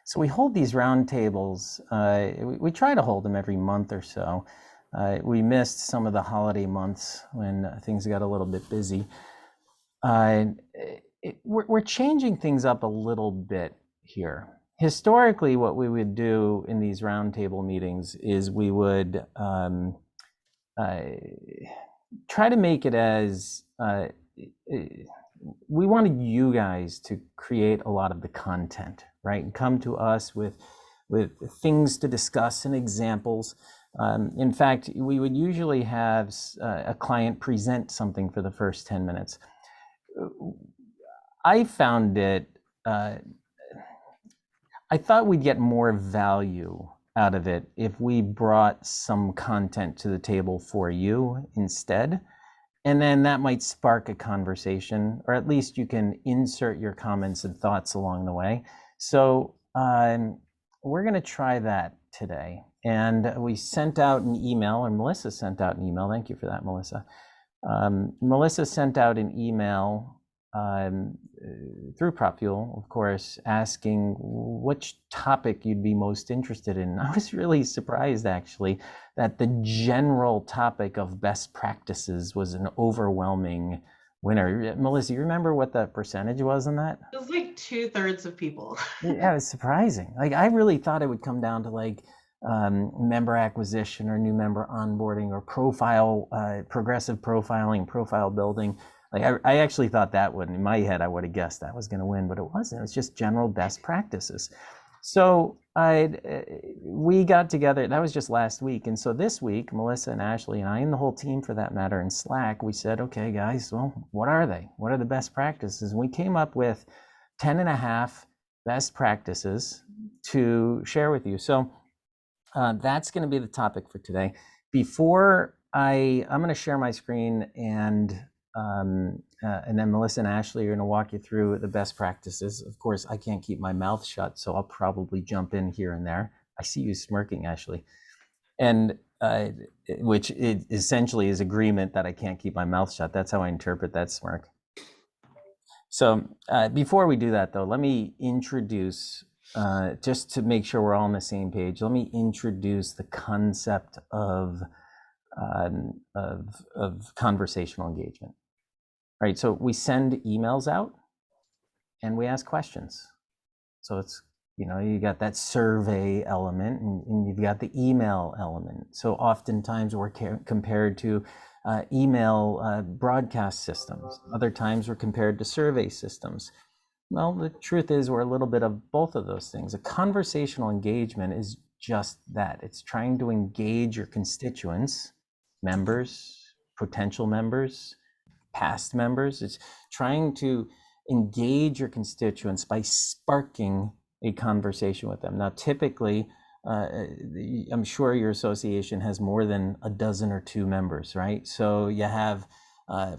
So we hold these roundtables. We try to hold them every month or so. We missed some of the holiday months when things got a little bit busy. Uh, we're changing things up a little bit here. Historically, what we would do in these roundtable meetings is we would uh, try to make it as we wanted you guys to create a lot of the content, right? And come to us with things to discuss and examples. In fact, we would usually have a client present something for the first 10 minutes. I found it, I thought we'd get more value out of it if we brought some content to the table for you instead. And then that might spark a conversation, or at least you can insert your comments and thoughts along the way. So we're going to try that today. And we sent out an email, and Melissa sent out an email. Thank you for that, Melissa. Melissa sent out an email through PropFuel, of course, asking which topic you'd be most interested in. I was really surprised, actually, that the general topic of best practices was an overwhelming winner. Melissa, you remember what the percentage was on that? It was like 2/3 of people. Yeah, it was surprising. Like, I really thought it would come down to like member acquisition or new member onboarding or profile, progressive profiling, profile building. Like, I actually thought that would, in my head, I would have guessed that was going to win, but it wasn't. It was just general best practices. So we got together, that was just last week. And so this week, Melissa and Ashley and I, and the whole team for that matter in Slack, we said, okay, guys, well, what are they? What are the best practices? And we came up with 10 and a half best practices to share with you. So that's going to be the topic for today. Before I'm going to share my screen, and then Melissa and Ashley are going to walk you through the best practices. Of course, I can't keep my mouth shut, so I'll probably jump in here and there. I see you smirking, Ashley, and which it essentially is agreement that I can't keep my mouth shut. That's how I interpret that smirk. So before we do that, though, let me introduce, just to make sure we're all on the same page, let me introduce the concept of conversational engagement. All right, so we send emails out and we ask questions. So it's, you got that survey element, and you've got the email element. So oftentimes we're compared to email broadcast systems. Other times we're compared to survey systems. Well, the truth is we're a little bit of both of those things. A conversational engagement is just that. It's trying to engage your constituents, members, potential members, past members. It's trying to engage your constituents by sparking a conversation with them. Now, typically, I'm sure your association has more than a dozen or two members, right? So you have,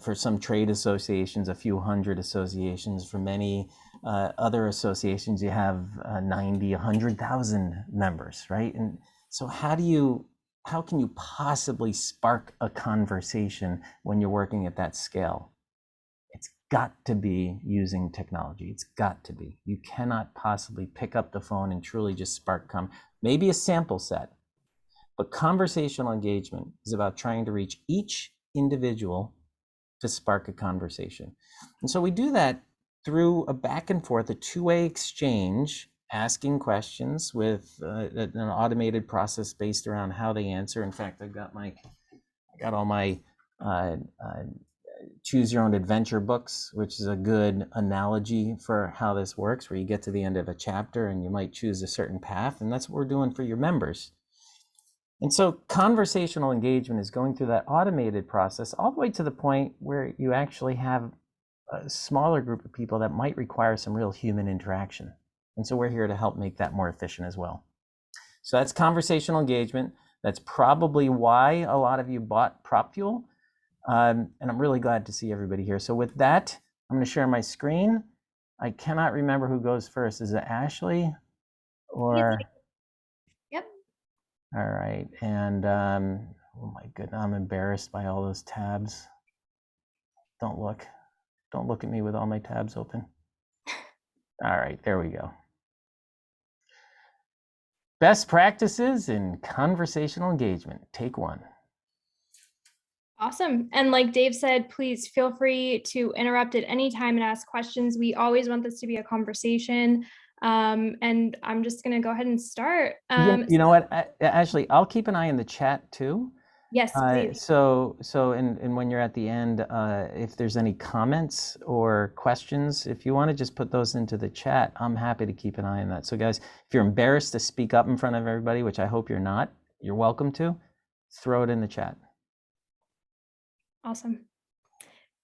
for some trade associations, a few hundred associations. For many other associations, you have 90, 100,000 members, right? And so how can you possibly spark a conversation when you're working at that scale? It's got to be using technology. It's got to be. You cannot possibly pick up the phone and truly just spark maybe a sample set, but conversational engagement is about trying to reach each individual to spark a conversation. And so we do that through a back and forth, a two-way exchange, asking questions with an automated process based around how they answer. In fact, I got all my choose your own adventure books, which is a good analogy for how this works, where you get to the end of a chapter and you might choose a certain path, and that's what we're doing for your members. And so conversational engagement is going through that automated process all the way to the point where you actually have a smaller group of people that might require some real human interaction. And so we're here to help make that more efficient as well. So that's conversational engagement. That's probably why a lot of you bought PropFuel. And I'm really glad to see everybody here. So with that, I'm going to share my screen. I cannot remember who goes first. Is it Ashley or? Yep. All right. And oh my goodness, I'm embarrassed by all those tabs. Don't look. Don't look at me with all my tabs open. All right, there we go. Best practices in conversational engagement. Take one. Awesome. And like Dave said, please feel free to interrupt at any time and ask questions. We always want this to be a conversation. And I'm just going to go ahead and start. You know what, Ashley, I'll keep an eye in the chat too. Yes, please. And when you're at the end, if there's any comments or questions, if you want to just put those into the chat, I'm happy to keep an eye on that. So guys, if you're embarrassed to speak up in front of everybody, which I hope you're not, you're welcome to, throw it in the chat. Awesome.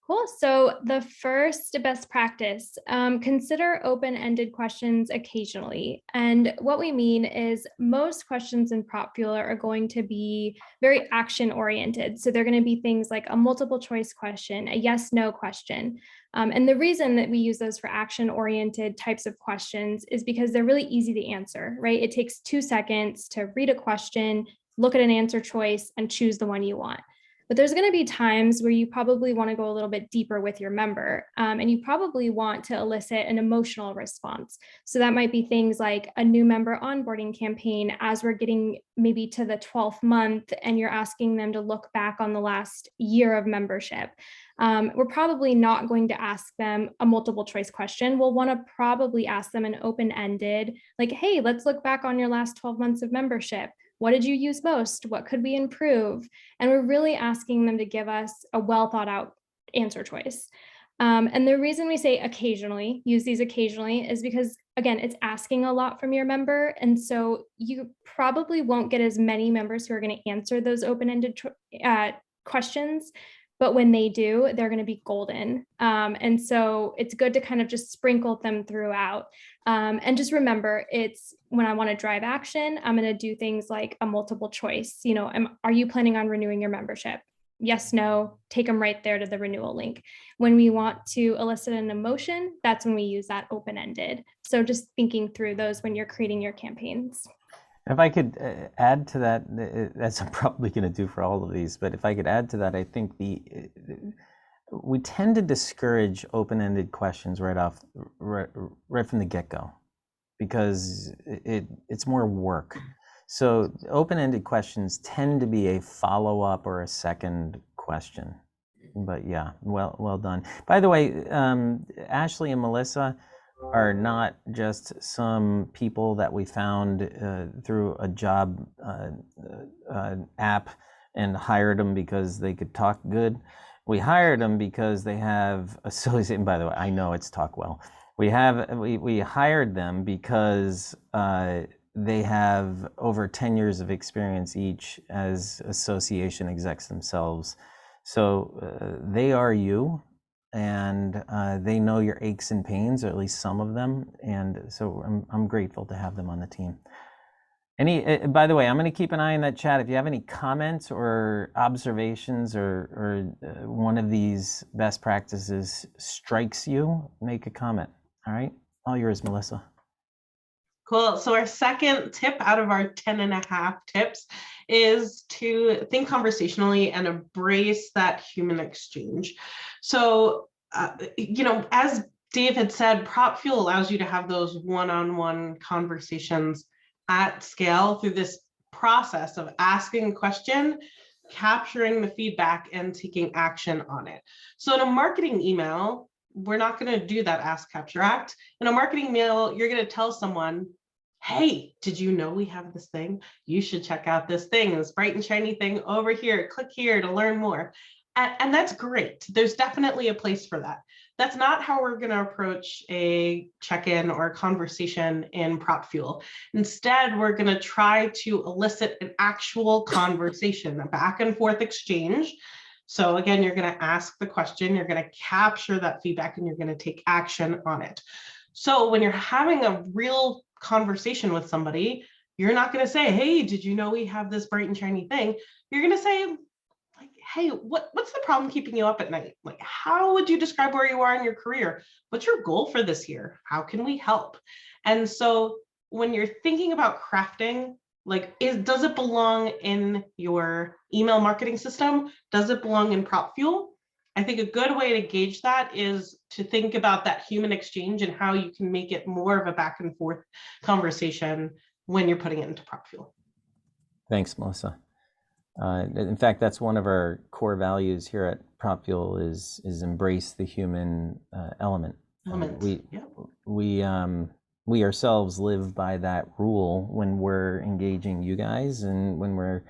Cool. So the first best practice, consider open-ended questions occasionally. And what we mean is most questions in Prop Fuel are going to be very action-oriented. So they're going to be things like a multiple choice question, a yes/no question. And the reason that we use those for action-oriented types of questions is because they're really easy to answer, right? It takes 2 seconds to read a question, look at an answer choice, and choose the one you want. But there's going to be times where you probably want to go a little bit deeper with your member, and you probably want to elicit an emotional response. So that might be things like a new member onboarding campaign as we're getting maybe to the 12th month and you're asking them to look back on the last year of membership. We're probably not going to ask them a multiple choice question. We'll want to probably ask them an open-ended, like, hey, let's look back on your last 12 months of membership. What did you use most? What could we improve? And we're really asking them to give us a well thought out answer choice. And the reason we say occasionally, use these occasionally, is because, again, it's asking a lot from your member. And so you probably won't get as many members who are going to answer those open-ended questions. But when they do, they're going to be golden. And so it's good to kind of just sprinkle them throughout. And just remember, it's when I want to drive action, I'm going to do things like a multiple choice. You know, are you planning on renewing your membership? Yes, no, take them right there to the renewal link. When we want to elicit an emotion, that's when we use that open-ended. So just thinking through those when you're creating your campaigns. If I could add to that, that's I'm probably going to do for all of these, but if I could add to that, I think we tend to discourage open-ended questions right from the get-go because it's more work. So open-ended questions tend to be a follow-up or a second question. But yeah, well done. By the way, Ashley and Melissa are not just some people that we found through a job app and hired them because they could talk good. We hired them because they have associate. And by the way, I know it's talk well. We hired them because they have over 10 years of experience each as association execs themselves. So they are you. And they know your aches and pains, or at least some of them. And so I'm grateful to have them on the team. By the way, I'm going to keep an eye on that chat. If you have any comments or observations or one of these best practices strikes you, make a comment. All right. All yours, Melissa. Cool. So our second tip out of our 10.5 tips is to think conversationally and embrace that human exchange. So, as Dave had said, Prop Fuel allows you to have those one-on-one conversations at scale through this process of asking a question, capturing the feedback, and taking action on it. So in a marketing email, we're not going to do that ask, capture, act. In a marketing email, you're going to tell someone, hey, did you know we have this thing? You should check out this thing, this bright and shiny thing over here. Click here to learn more. And that's great. There's definitely a place for that. That's not how we're going to approach a check-in or a conversation in Prop Fuel. Instead, we're going to try to elicit an actual conversation, a back and forth exchange. So again, you're going to ask the question, you're going to capture that feedback, and you're going to take action on it. So when you're having a real conversation with somebody, you're not going to say, hey, did you know we have this bright and shiny thing? You're going to say, like, hey, what's the problem keeping you up at night? Like, how would you describe where you are in your career? What's your goal for this year? How can we help? And so when you're thinking about crafting, like, does it belong in your email marketing system? Does it belong in Prop Fuel? I think a good way to gauge that is to think about that human exchange and how you can make it more of a back and forth conversation when you're putting it into prop fuel. Thanks, Melissa. In fact, that's one of our core values here at Prop Fuel is embrace the human element. We ourselves live by that rule when we're engaging you guys and when we're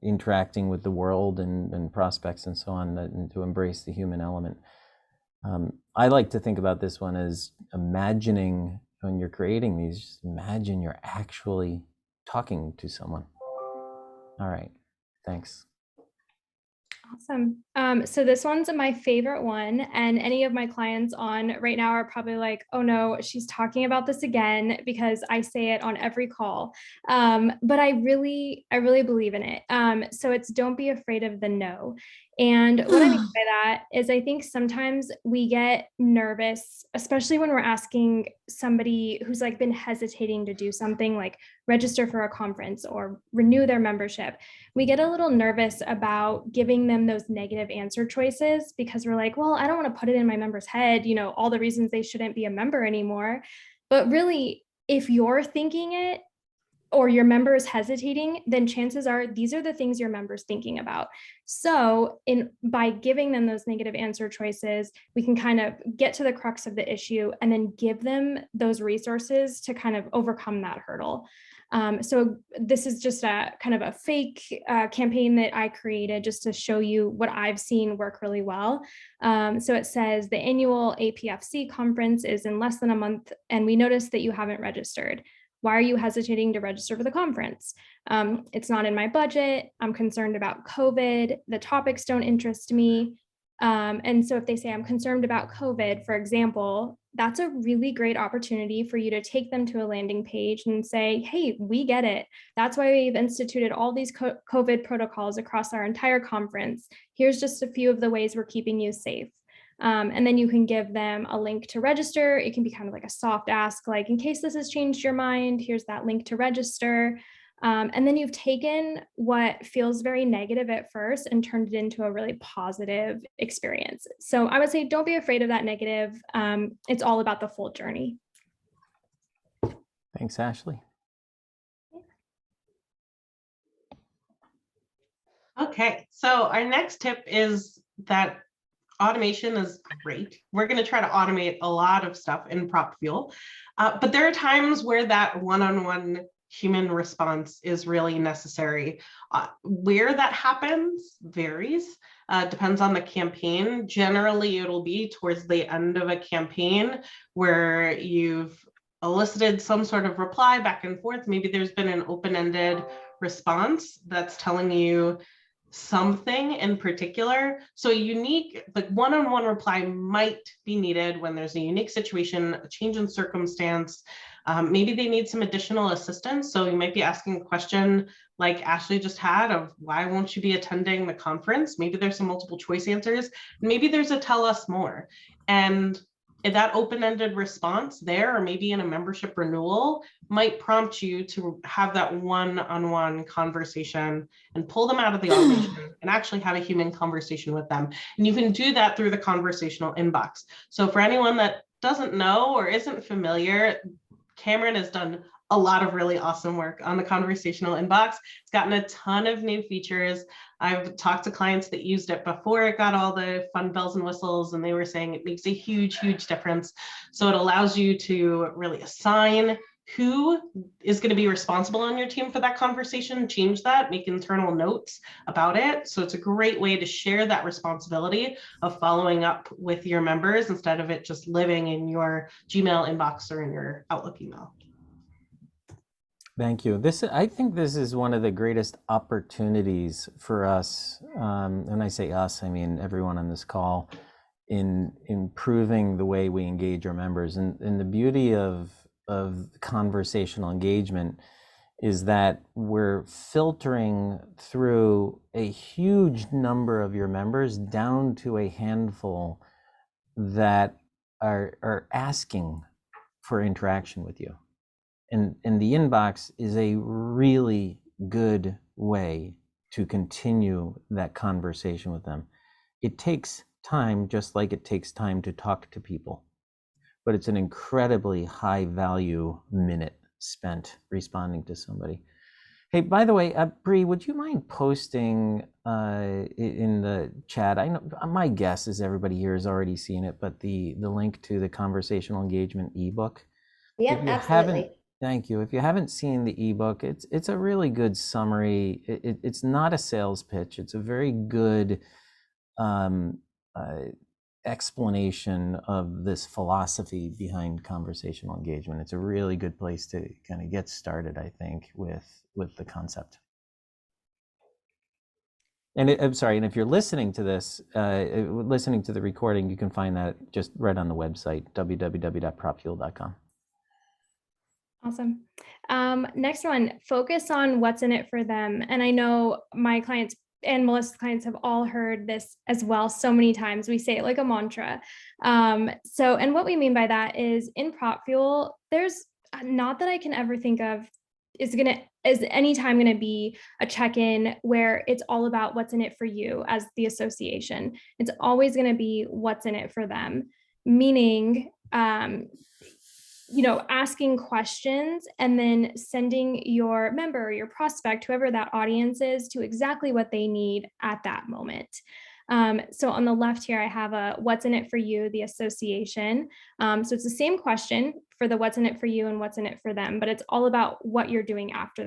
interacting with the world and prospects and so on, and to embrace the human element. I like to think about this one as imagining when you're creating these, just imagine you're actually talking to someone. All right, thanks. Awesome. So this one's my favorite one, and any of my clients on right now are probably like, oh no, she's talking about this again, because I say it on every call. But I really believe in it. So it's don't be afraid of the no. And what I mean by that is I think sometimes we get nervous, especially when we're asking somebody who's like been hesitating to do something like register for a conference or renew their membership. We get a little nervous about giving them those negative answer choices because we're like, well, I don't want to put it in my member's head, all the reasons they shouldn't be a member anymore. But really, if you're thinking it or your member is hesitating, then chances are these are the things your member's thinking about. So by giving them those negative answer choices, we can kind of get to the crux of the issue and then give them those resources to kind of overcome that hurdle. So this is just a kind of a fake campaign that I created just to show you what I've seen work really well. So it says the annual APFC conference is in less than a month, and we noticed that you haven't registered. Why are you hesitating to register for the conference? It's not in my budget. I'm concerned about COVID. The topics don't interest me. And so if they say I'm concerned about COVID, for example, that's a really great opportunity for you to take them to a landing page and say, hey, we get it. That's why we've instituted all these COVID protocols across our entire conference. Here's just a few of the ways we're keeping you safe. And then you can give them a link to register. It can be kind of like a soft ask, like in case this has changed your mind, here's that link to register. And then you've taken what feels very negative at first and turned it into a really positive experience. So I would say, don't be afraid of that negative. It's all about the full journey. Thanks, Ashley. Okay, so our next tip is that automation is great. We're going to try to automate a lot of stuff in Prop Fuel, but there are times where that one-on-one human response is really necessary. Where that happens varies, depends on the campaign. Generally, it'll be towards the end of a campaign where you've elicited some sort of reply back and forth. Maybe there's been an open-ended response that's telling you something in particular. So a unique, like one-on-one reply might be needed when there's a unique situation, a change in circumstance. Maybe they need some additional assistance. So you might be asking a question like Ashley just had of why won't you be attending the conference? Maybe there's some multiple choice answers. Maybe there's a tell us more. And that open-ended response there, or maybe in a membership renewal, might prompt you to have that one-on-one conversation and pull them out of the automation and actually have a human conversation with them. And you can do that through the conversational inbox. So for anyone that doesn't know or isn't familiar, Cameron has done a lot of really awesome work on the conversational inbox. It's gotten a ton of new features. I've talked to clients that used it before it got all the fun bells and whistles, and they were saying it makes a huge, huge difference. So it allows you to really assign who is going to be responsible on your team for that conversation, change that, make internal notes about it. So it's a great way to share that responsibility of following up with your members instead of it just living in your Gmail inbox or in your Outlook email. Thank you. I think this is one of the greatest opportunities for us. When I say us, I mean everyone on this call, in improving the way we engage our members. And the beauty of conversational engagement is that we're filtering through a huge number of your members down to a handful that are asking for interaction with you. And the inbox is a really good way to continue that conversation with them. It takes time, just like it takes time to talk to people. but it's an incredibly high value minute spent responding to somebody. Hey, by the way, Bree, would you mind posting in the chat? I know my guess is everybody here has already seen it, but the link to the conversational engagement ebook. Yep, If you haven't, absolutely. thank you. If you haven't seen the ebook, it's a really good summary. It's not a sales pitch. It's a very good um, explanation of this philosophy behind conversational engagement. It's a really good place to kind of get started, I think, with the concept. And I'm sorry, and if you're listening to this, listening to the recording, you can find that just right on the website, www.propfuel.com. Awesome. Next one, focus on what's in it for them. And I know my clients and Melissa's clients have all heard this as well so many times. We say it like a mantra. And what we mean by that is in Prop Fuel, there's not that I can ever think of is anytime going to be a check-in where it's all about what's in it for you as the association. It's always going to be what's in it for them, meaning asking questions and then sending your member, your prospect, whoever that audience is, to exactly what they need at that moment. So on the left here, I have a what's in it for you, the association. So it's the same question for the what's in it for you and what's in it for them, but it's all about what you're doing after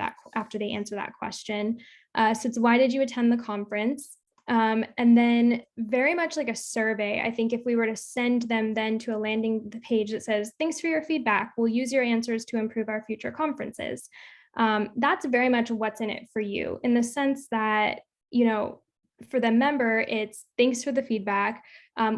they answer that question. So it's why did you attend the conference? And then very much like a survey, I think if we were to send them then to a landing page that says, thanks for your feedback, we'll use your answers to improve our future conferences. That's very much what's in it for you, in the sense that, for the member, it's thanks for the feedback.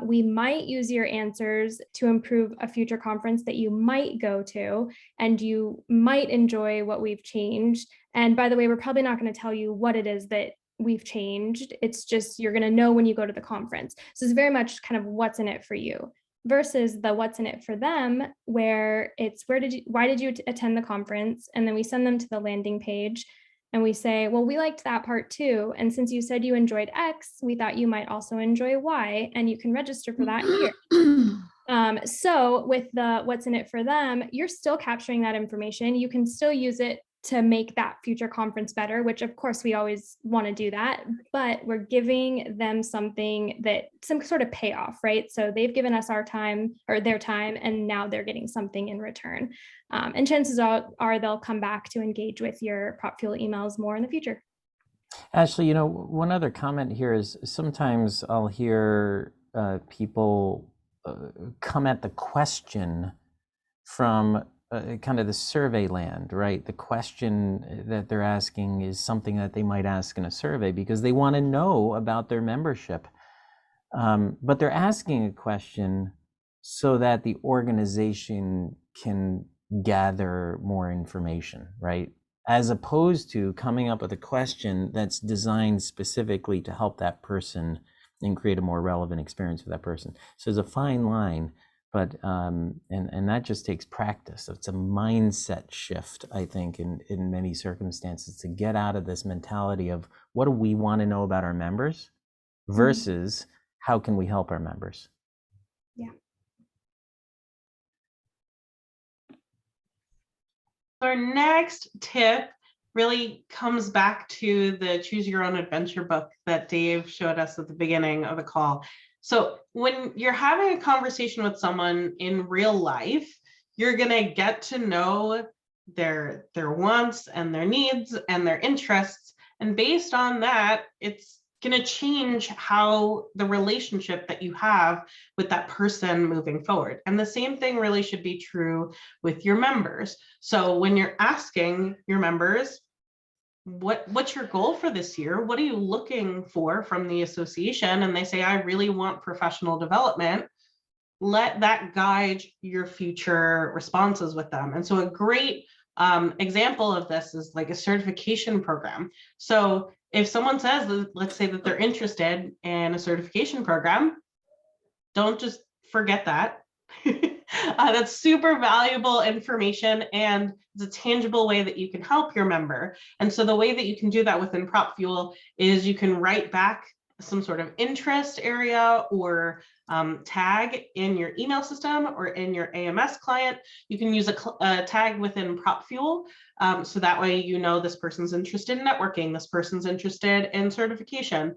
We might use your answers to improve a future conference that you might go to, and you might enjoy what we've changed. And by the way, we're probably not going to tell you what it is that we've changed. It's just, you're going to know when you go to the conference. So it's very much kind of what's in it for you, versus the what's in it for them, where it's why did you attend the conference? And then we send them to the landing page and we say, well, we liked that part too. And since you said you enjoyed X, we thought you might also enjoy Y, and you can register for that here. So with the what's in it for them, you're still capturing that information. You can still use it to make that future conference better, which of course we always want to do that, but we're giving them some sort of payoff, right? So they've given us our time or their time, and now they're getting something in return. And chances are they'll come back to engage with your Prop Fuel emails more in the future. Ashley, one other comment here is sometimes I'll hear people come at the question from kind of the survey land, right? The question that they're asking is something that they might ask in a survey because they want to know about their membership. But they're asking a question so that the organization can gather more information, right? As opposed to coming up with a question that's designed specifically to help that person and create a more relevant experience for that person. So there's a fine line, but and that just takes practice. It's a mindset shift, I think, in many circumstances, to get out of this mentality of what do we want to know about our members versus how can we help our members. Yeah. Our next tip really comes back to the Choose Your Own Adventure book that Dave showed us at the beginning of the call. So when you're having a conversation with someone in real life, you're going to get to know their wants and their needs and their interests. And based on that, it's going to change how the relationship that you have with that person moving forward. And the same thing really should be true with your members. So when you're asking your members, what's your goal for this year? What are you looking for from the association? And they say, I really want professional development. Let that guide your future responses with them. And so a great example of this is like a certification program. So if someone says, let's say that they're interested in a certification program, don't just forget that. That's super valuable information, and it's a tangible way that you can help your member. And so the way that you can do that within Prop Fuel is you can write back some sort of interest area or tag in your email system or in your AMS client. You can use a tag within PropFuel. So that way, you know, this person's interested in networking, this person's interested in certification.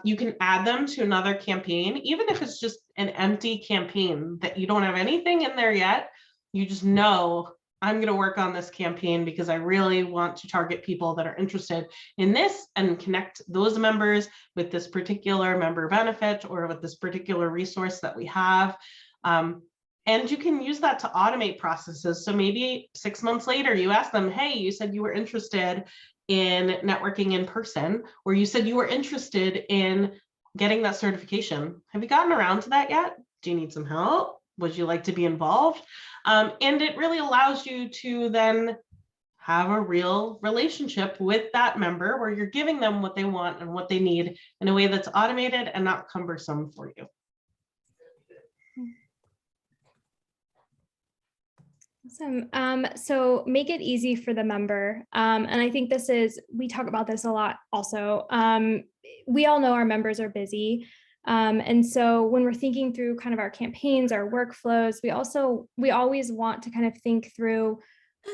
You can add them to another campaign, even if it's just an empty campaign that you don't have anything in there yet. You just know, I'm going to work on this campaign because I really want to target people that are interested in this and connect those members with this particular member benefit or with this particular resource that we have. And you can use that to automate processes. So maybe 6 months later, you ask them, hey, you said you were interested in networking in person, or you said you were interested in getting that certification. Have you gotten around to that yet? Do you need some help? Would you like to be involved? And it really allows you to then have a real relationship with that member where you're giving them what they want and what they need in a way that's automated and not cumbersome for you. Awesome. So make it easy for the member. And I think we talk about this a lot also. We all know our members are busy. And so when we're thinking through kind of our campaigns, our workflows, we always want to kind of think through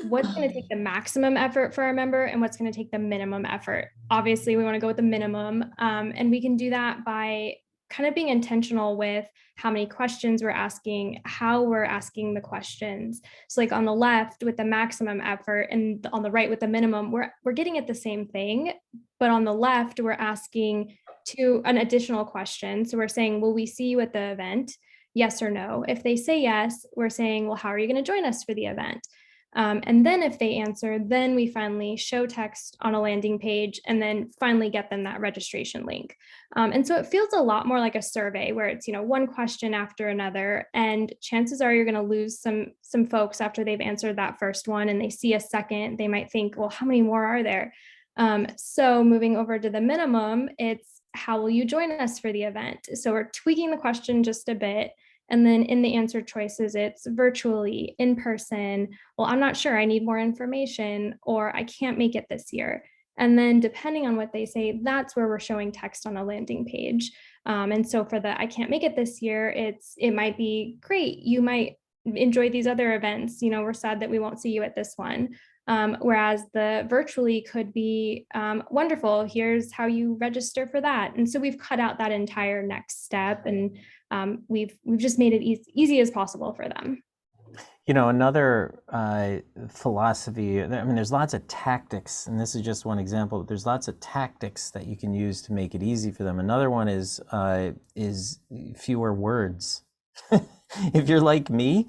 what's going to take the maximum effort for our member and what's going to take the minimum effort. Obviously, we want to go with the minimum. And we can do that by kind of being intentional with how many questions we're asking, how we're asking the questions. So like on the left with the maximum effort and on the right with the minimum, we're getting at the same thing. But on the left, we're asking to an additional question. So we're saying, will we see you at the event? Yes or no? If they say yes, we're saying, well, how are you going to join us for the event? And then if they answer, then we finally show text on a landing page and then finally get them that registration link. And so it feels a lot more like a survey where it's, one question after another, and chances are you're going to lose some folks after they've answered that first one and they see a second, they might think, well, how many more are there? So moving over to the minimum, it's how will you join us for the event? So we're tweaking the question just a bit. And then in the answer choices, it's virtually, in person. Well, I'm not sure, I need more information, or I can't make it this year. And then depending on what they say, that's where we're showing text on a landing page. And so for the I can't make it this year, it might be great. You might enjoy these other events. We're sad that we won't see you at this one. Whereas the virtually could be wonderful. Here's how you register for that. And so we've cut out that entire next step, and we've just made it easy as possible for them. Another philosophy, there's lots of tactics, and this is just one example, but there's lots of tactics that you can use to make it easy for them. Another one is fewer words. If you're like me,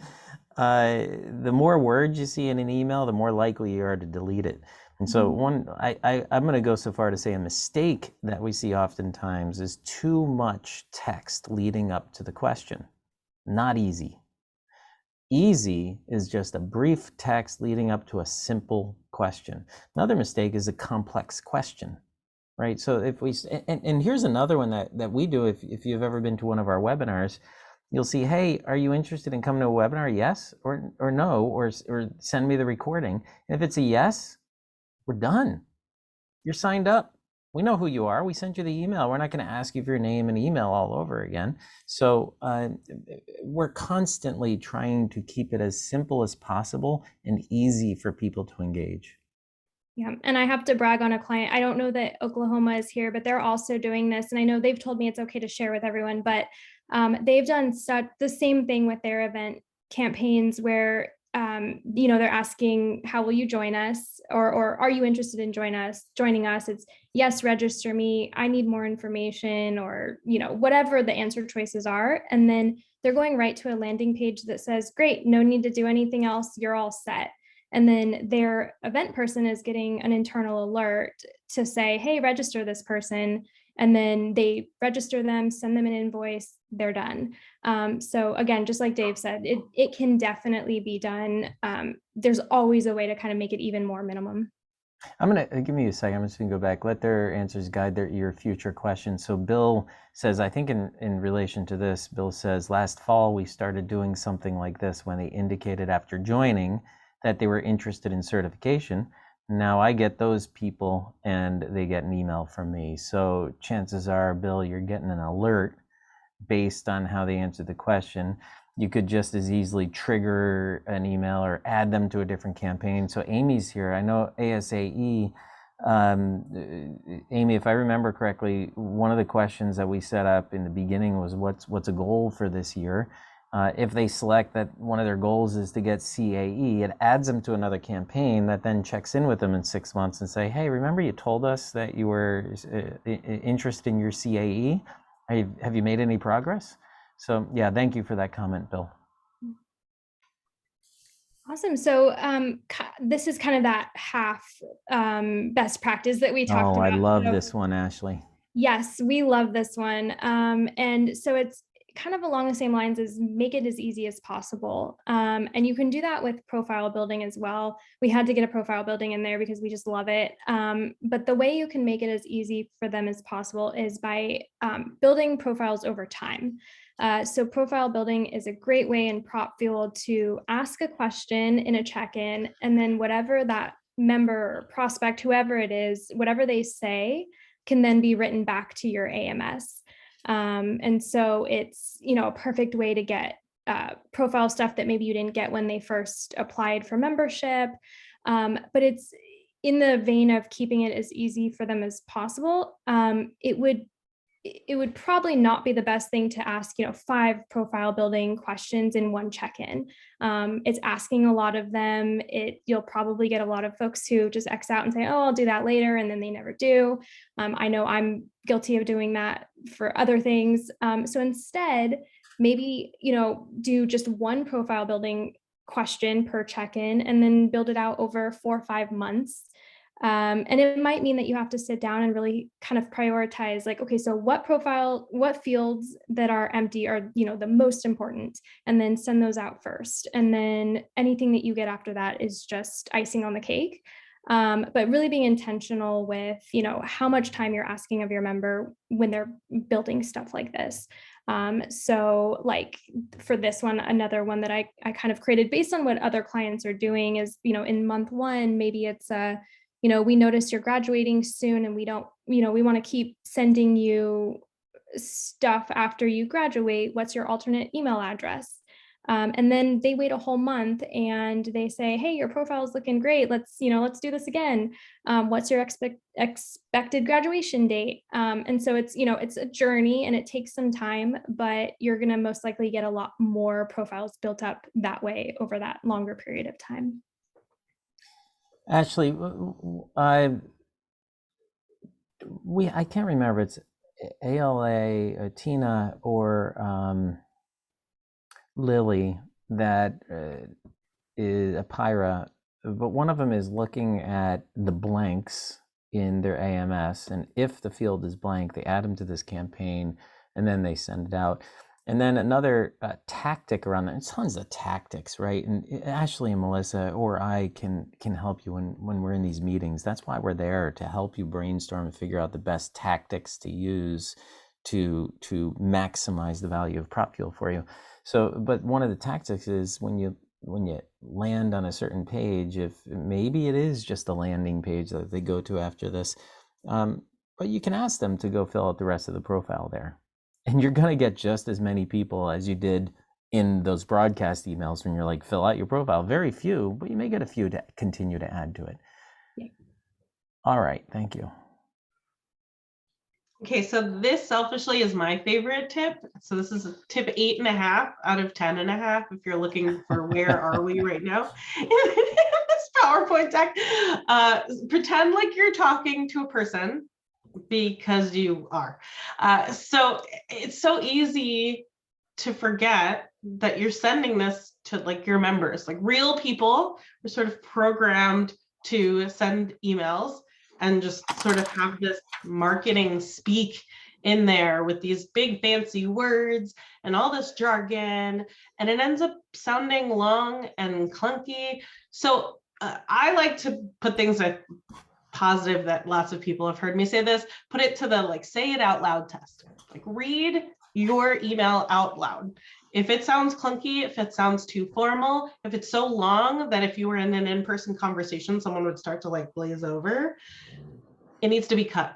the more words you see in an email, the more likely you are to delete it. And so I'm going to go so far to say a mistake that we see oftentimes is too much text leading up to the question. Not easy. Easy is just a brief text leading up to a simple question. Another mistake is a complex question, right? So if we, and here's another one that we do, if you've ever been to one of our webinars, you'll see, hey, are you interested in coming to a webinar? Yes or no, or send me the recording. And if it's a yes, we're done. You're signed up. We know who you are. We sent you the email. We're not going to ask you for your name and email all over again. So we're constantly trying to keep it as simple as possible and easy for people to engage. Yeah, and I have to brag on a client. I don't know that Oklahoma is here, but they're also doing this. And I know they've told me it's okay to share with everyone, but they've done the same thing with their event campaigns where, they're asking, how will you join us? Or are you interested in joining us? It's yes, register me. I need more information, or, whatever the answer choices are. And then they're going right to a landing page that says, great, no need to do anything else. You're all set. And then their event person is getting an internal alert to say, hey, register this person. And then they register them, send them an invoice, they're done. So again, just like Dave said, it can definitely be done. There's always a way to kind of make it even more minimum. I'm going to give me a second. I'm just going to go back. Let their answers guide your future questions. So Bill says, I think in relation to this, Bill says, last fall, we started doing something like this when they indicated after joining that they were interested in certification. Now I get those people and they get an email from me. So chances are, Bill, you're getting an alert based on how they answered the question. You could just as easily trigger an email or add them to a different campaign. So Amy's here. I know ASAE. Amy, if I remember correctly, one of the questions that we set up in the beginning was what's a goal for this year? If they select that one of their goals is to get CAE, it adds them to another campaign that then checks in with them in 6 months and say, hey, remember you told us that you were interested in your CAE? Have you made any progress? So yeah, thank you for that comment, Bill. Awesome. So this is kind of that half best practice that we talked about. I love this one, Ashley. Yes, we love this one. And so it's kind of along the same lines as make it as easy as possible. And you can do that with profile building as well. We had to get a profile building in there because we just love it. But the way you can make it as easy for them as possible is by building profiles over time. So profile building is a great way in Prop Fuel to ask a question in a check-in, and then whatever that member, prospect, whoever it is, whatever they say can then be written back to your AMS. And so it's, a perfect way to get profile stuff that maybe you didn't get when they first applied for membership. But it's in the vein of keeping it as easy for them as possible. It would probably not be the best thing to ask, 5 profile building questions in one check-in. It's asking a lot of them. You'll probably get a lot of folks who just X out and say, oh, I'll do that later, and then they never do. I know I'm guilty of doing that for other things. So instead, maybe, do just one profile building question per check-in and then build it out over 4 or 5 months. And it might mean that you have to sit down and really kind of prioritize, like, okay, so what fields that are empty are, the most important, and then send those out first. And then anything that you get after that is just icing on the cake. But really being intentional with, how much time you're asking of your member when they're building stuff like this. So like for this one, another one that I kind of created based on what other clients are doing is, in month 1, maybe it's we notice you're graduating soon and we don't, we want to keep sending you stuff after you graduate. What's your alternate email address? And then they wait a whole month and they say, hey, your profile is looking great. Let's do this again. What's your expected graduation date? And so it's, it's a journey and it takes some time, but you're going to most likely get a lot more profiles built up that way over that longer period of time. Ashley, I can't remember if it's ALA, Tina, or Lily that is a Pyra, but one of them is looking at the blanks in their AMS, and if the field is blank, they add them to this campaign, and then they send it out. And then another tactic around that, tons of tactics, right? And Ashley and Melissa or I can help you when we're in these meetings. That's why we're there, to help you brainstorm and figure out the best tactics to use to maximize the value of Prop Fuel for you. So, but one of the tactics is when you land on a certain page, if maybe it is just a landing page that they go to after this, but you can ask them to go fill out the rest of the profile there. And you're going to get just as many people as you did in those broadcast emails when you're like, fill out your profile. Very few, but you may get a few to continue to add to it. Yeah. All right. Thank you. Okay, so this selfishly is my favorite tip. So this is a tip 8.5 out of 10.5. If you're looking for where are we right now in this PowerPoint deck, pretend like you're talking to a person, because you are. So it's so easy to forget that you're sending this to like your members, like real people are sort of programmed to send emails and just sort of have this marketing speak in there with these big fancy words and all this jargon, and it ends up sounding long and clunky. So I like to put things that positive, that lots of people have heard me say this, put it to the like say it out loud test. Like read your email out loud. If it sounds clunky, if it sounds too formal, if it's so long that if you were in an in-person conversation, someone would start to like glaze over, it needs to be cut.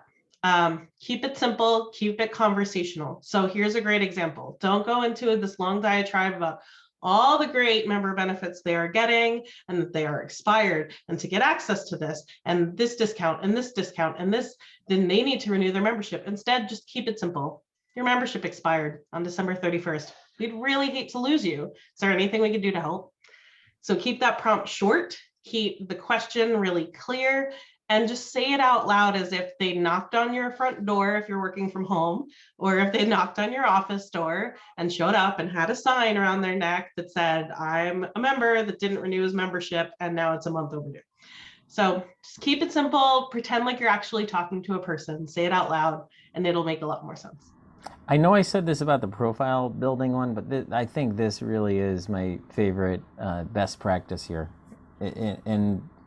Keep it simple, keep it conversational. So here's a great example. Don't go into this long diatribe about all the great member benefits they are getting and that they are expired, and to get access to this and this discount and this discount and this, then they need to renew their membership. Instead, just keep it simple. Your membership expired on December 31st. We'd really hate to lose you. Is there anything we could do to help? So keep that prompt short, keep the question really clear, and just say it out loud as if they knocked on your front door if you're working from home, or if they knocked on your office door and showed up and had a sign around their neck that said, I'm a member that didn't renew his membership and now it's a month overdue. So just keep it simple, pretend like you're actually talking to a person, say it out loud, and it'll make a lot more sense. I know I said this about the profile building one, but I think this really is my favorite best practice here.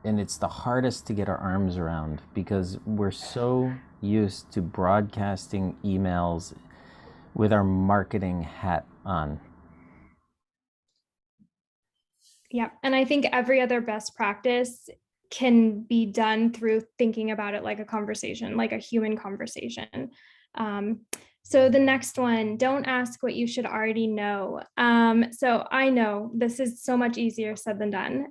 And it's the hardest to get our arms around because we're so used to broadcasting emails with our marketing hat on. Yeah. And I think every other best practice can be done through thinking about it like a conversation, like a human conversation. So the next one, don't ask what you should already know. So I know this is so much easier said than done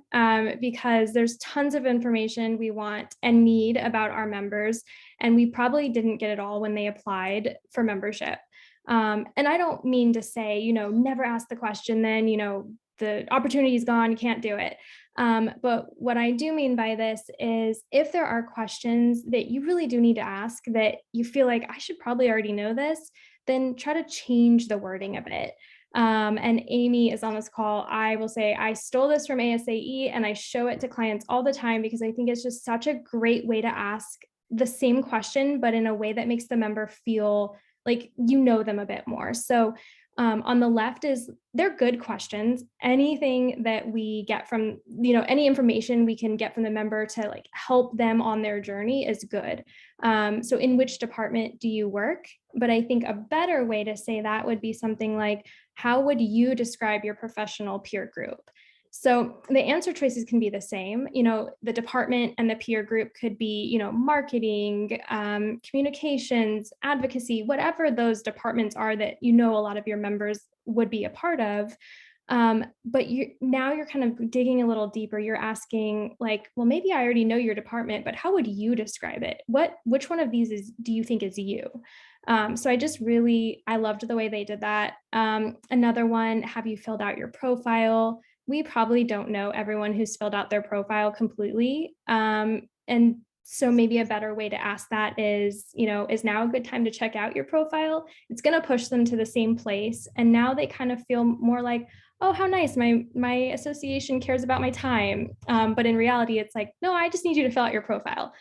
because there's tons of information we want and need about our members, and we probably didn't get it all when they applied for membership. And I don't mean to say, never ask the question, then, the opportunity is gone, you can't do it. But what I do mean by this is if there are questions that you really do need to ask that you feel like I should probably already know this, then try to change the wording a bit. And Amy is on this call. I will say I stole this from ASAE and I show it to clients all the time because I think it's just such a great way to ask the same question, but in a way that makes the member feel like you know them a bit more. So on the left is they're good questions. Anything that we get from, any information we can get from the member to like help them on their journey is good. So in which department do you work? But I think a better way to say that would be something like, how would you describe your professional peer group? So the answer choices can be the same. The department and the peer group could be, marketing, communications, advocacy, whatever those departments are that a lot of your members would be a part of. But now you're kind of digging a little deeper. You're asking like, well, maybe I already know your department, but how would you describe it? Which one of these do you think is you? So I loved the way they did that. Another one, have you filled out your profile? We probably don't know everyone who's filled out their profile completely. And so maybe a better way to ask that is, is now a good time to check out your profile? It's going to push them to the same place. And now they kind of feel more like, oh, how nice, my association cares about my time. But in reality, it's like, no, I just need you to fill out your profile.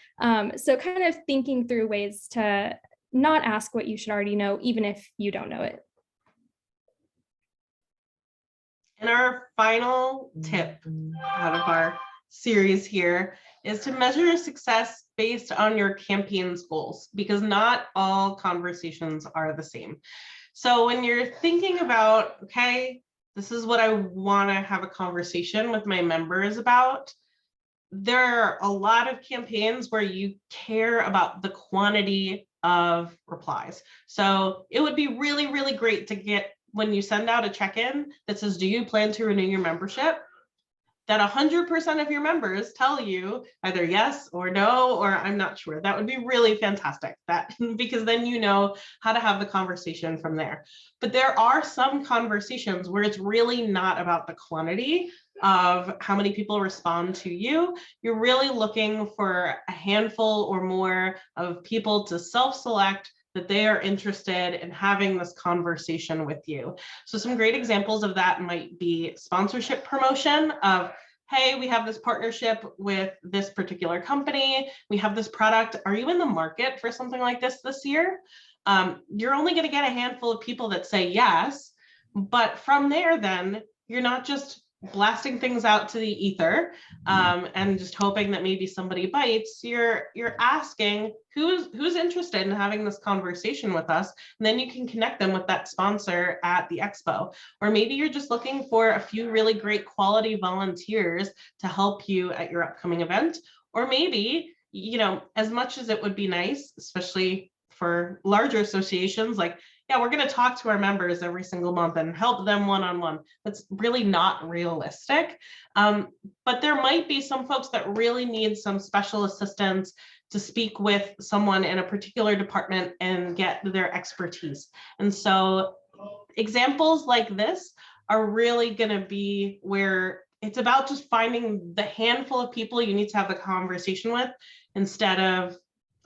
So kind of thinking through ways to not ask what you should already know, even if you don't know it. And our final tip out of our series here is to measure success based on your campaign's goals, because not all conversations are the same. So when you're thinking about, okay, this is what I want to have a conversation with my members about, there are a lot of campaigns where you care about the quantity of replies. So it would be really, really great to get, when you send out a check-in that says, do you plan to renew your membership? That 100% of your members tell you either yes or no, or I'm not sure. That would be really fantastic, because then you know how to have the conversation from there. But there are some conversations where it's really not about the quantity of how many people respond to you. You're really looking for a handful or more of people to self-select that they are interested in having this conversation with you. So some great examples of that might be sponsorship promotion of, hey, we have this partnership with this particular company. We have this product. Are you in the market for something like this year? You're only going to get a handful of people that say yes. But from there, then you're not just blasting things out to the ether and just hoping that maybe somebody bites. You're asking who's interested in having this conversation with us, and then you can connect them with that sponsor at the expo. Or maybe you're just looking for a few really great quality volunteers to help you at your upcoming event. Or maybe, as much as it would be nice, especially for larger associations, like, yeah, we're going to talk to our members every single month and help them one-on-one. That's really not realistic. But there might be some folks that really need some special assistance to speak with someone in a particular department and get their expertise. And so examples like this are really going to be where it's about just finding the handful of people you need to have the conversation with, instead of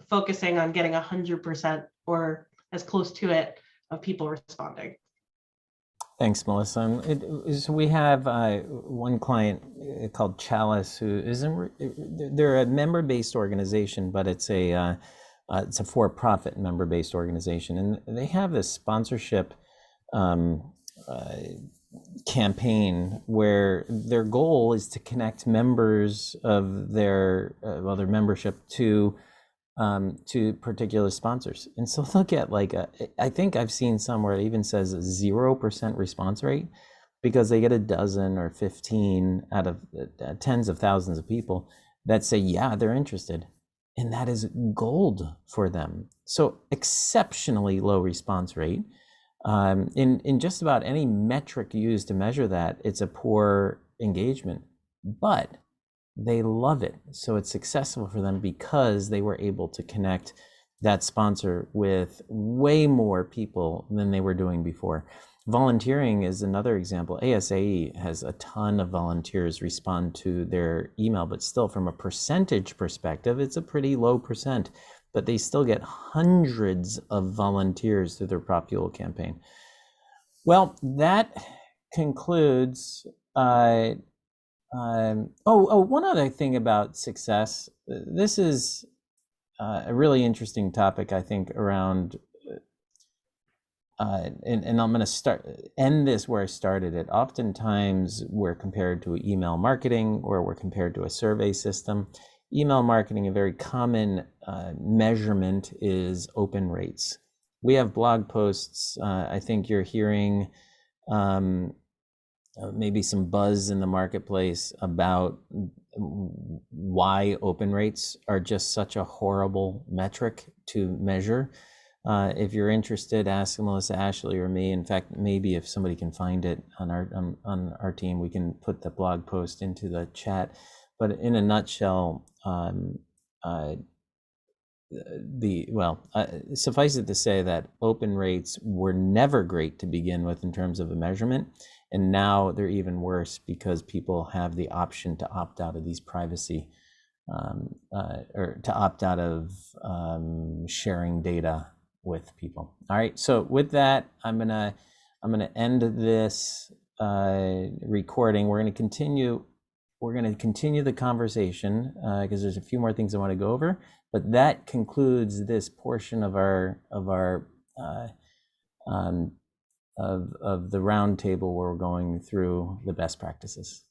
focusing on getting 100% or as close to it of people responding. Thanks, Melissa. So we have one client called Chalice, who they're a member-based organization, but it's a for-profit member-based organization, and they have this sponsorship campaign where their goal is to connect members of their membership to particular sponsors. And so they'll get like I think I've seen somewhere it even says a 0% response rate, because they get a dozen or 15 out of tens of thousands of people that say, yeah, they're interested. And that is gold for them. So exceptionally low response rate. In just about any metric used to measure that, it's a poor engagement, but they love it. So it's successful for them because they were able to connect that sponsor with way more people than they were doing before. Volunteering is another example. ASAE has a ton of volunteers respond to their email, but still from a percentage perspective, it's a pretty low percent, but they still get hundreds of volunteers through their Prop Fuel campaign. Well, that concludes one other thing about success. This is a really interesting topic, I think, around, and I'm going to end this where I started it. Oftentimes, we're compared to email marketing, or we're compared to a survey system. Email marketing, a very common measurement is open rates. We have blog posts. I think you're hearing maybe some buzz in the marketplace about why open rates are just such a horrible metric to measure. If you're interested, ask Melissa, Ashley, or me. In fact, maybe if somebody can find it on our team, we can put the blog post into the chat. But in a nutshell, suffice it to say that open rates were never great to begin with in terms of a measurement. And now they're even worse because people have the option to opt out of these privacy or to opt out of sharing data with people. All right. So with that, I'm gonna end this recording. We're gonna continue the conversation because there's a few more things I want to go over. But that concludes this portion of the round table where we're going through the best practices.